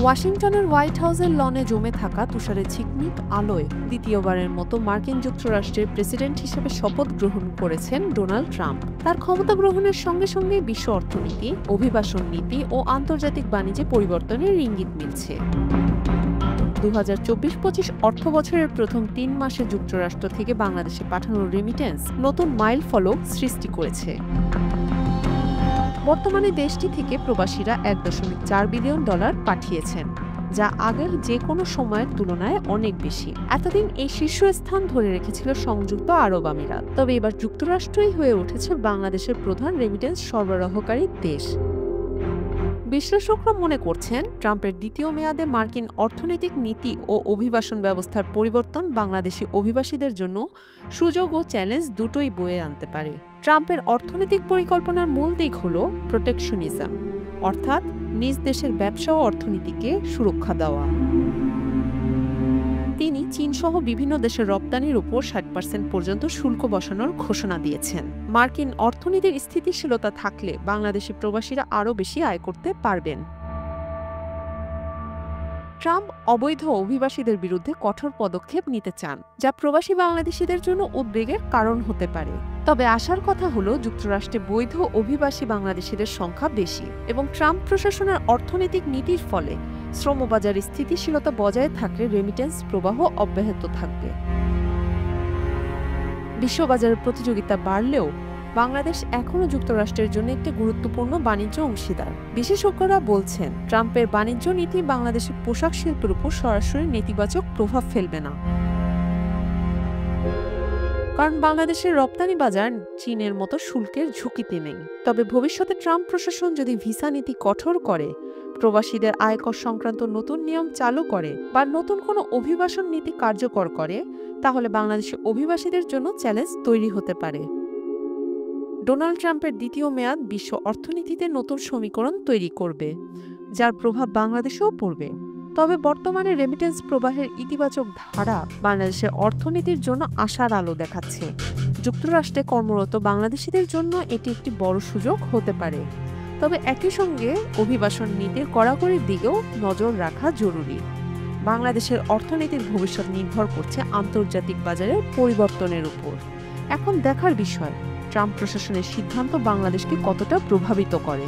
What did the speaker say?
ওয়াশিংটনের হোয়াইট হাউসের লনে জমে থাকা তুষারের ঝিকমিক আলোয় দ্বিতীয়বারের মতো মার্কিন যুক্তরাষ্ট্রের প্রেসিডেন্ট হিসেবে শপথ গ্রহণ করেছেন ডোনাল্ড ট্রাম্প। তার ক্ষমতা গ্রহণের সঙ্গে সঙ্গে বিশ্ব অর্থনীতি, অভিবাসন নীতি ও আন্তর্জাতিক বাণিজ্যে পরিবর্তনের ইঙ্গিত মিলছে। 2024-25 অর্থবছরের প্রথম 3 মাসে যুক্তরাষ্ট্র থেকে বাংলাদেশে পাঠানো রেমিটেন্স নতুন মাইলফলক সৃষ্টি করেছে। বর্তমানে দেশটি থেকে প্রবাসীরা $1.4 বিলিয়ন পাঠিয়েছেন, যা আগের যে কোনো সময়ের তুলনায় অনেক বেশি। এতদিন এই শীর্ষস্থান ধরে রেখেছিল সংযুক্ত আরব আমিরাত, তবে এবার যুক্তরাষ্ট্রই হয়ে উঠেছে বাংলাদেশের প্রধান রেমিটেন্স সরবরাহকারী দেশ। বিশ্লেষকরা মনে করছেন, ট্রাম্পের দ্বিতীয় মেয়াদে মার্কিন অর্থনৈতিক নীতি ও অভিবাসন ব্যবস্থার পরিবর্তন বাংলাদেশি অভিবাসীদের জন্য সুযোগ ও চ্যালেঞ্জ দুটোই বয়ে আনতে পারে। ট্রাম্পের অর্থনৈতিক পরিকল্পনার মূল দিক হল প্রোটেকশনিজম, অর্থাৎ নিজ দেশের ব্যবসা ও অর্থনীতিকে সুরক্ষা দেওয়া। তিনি চীনসহ বিভিন্ন দেশের রপ্তানির উপর 60% পর্যন্ত শুল্ক বসানোর ঘোষণা দিয়েছেন। মার্কিন অর্থনীতির স্থিতিশীলতা থাকলে বাংলাদেশি প্রবাসীরা আরও বেশি আয় করতে পারবেন। ট্রাম্প অবৈধ অভিবাসীদের বিরুদ্ধে কঠোর পদক্ষেপ নিতে চান, যা প্রবাসী বাংলাদেশিদের জন্য উদ্বেগের কারণ হতে পারে। তবে আশার কথা হলো, যুক্তরাষ্ট্রে বৈধ অভিবাসী বাংলাদেশিদের সংখ্যা বেশি এবং ট্রাম্প প্রশাসনের অর্থনৈতিক নীতির ফলে শ্রমবাজারে স্থিতিশীলতা বজায় থাকলে রেমিটেন্স প্রবাহ অব্যাহত থাকবে। বিশ্ববাজারের প্রতিযোগিতা বাড়লেও বাংলাদেশ এখনও যুক্তরাষ্ট্রের জন্য একটি গুরুত্বপূর্ণ বাণিজ্য অংশীদার। বিশেষজ্ঞরা বলছেন, ট্রাম্পের বাণিজ্য নীতি বাংলাদেশের পোশাক শিল্পের উপর সরাসরি নেতিবাচক প্রভাব ফেলবে না, কারণ বাংলাদেশের রপ্তানি বাজার চীনের মতো শুল্কের ঝুঁকিতে নেই। তবে ভবিষ্যতে ট্রাম্প প্রশাসন যদি ভিসা নীতি কঠোর করে, প্রবাসীদের আয়কর সংক্রান্ত নতুন নিয়ম চালু করে বা নতুন কোনো অভিবাসন নীতি কার্যকর করে, তাহলে বাংলাদেশের অভিবাসীদের জন্য চ্যালেঞ্জ তৈরি হতে পারে। ডোনাল্ড ট্রাম্পের দ্বিতীয় মেয়াদ বিশ্ব অর্থনীতিতে নতুন সমীকরণ তৈরি করবে, যার প্রভাব বাংলাদেশেও পড়বে। তবে বর্তমানে রেমিটেন্স প্রবাহের ইতিবাচক ধারা বাংলাদেশের অর্থনীতির জন্য আশার আলো দেখাচ্ছে। যুক্তরাষ্ট্রে কর্মরত বাংলাদেশিদের জন্য এটি একটি বড় সুযোগ হতে পারে। তবে একই সঙ্গে অভিবাসন নীতির কড়াকড়ির দিকেও নজর রাখা জরুরি। বাংলাদেশের অর্থনীতির ভবিষ্যৎ নির্ভর করছে আন্তর্জাতিক বাজারের পরিবর্তনের উপর। এখন দেখার বিষয়, ট্রাম্প প্রশাসনের সিদ্ধান্ত বাংলাদেশকে কতটা প্রভাবিত করে।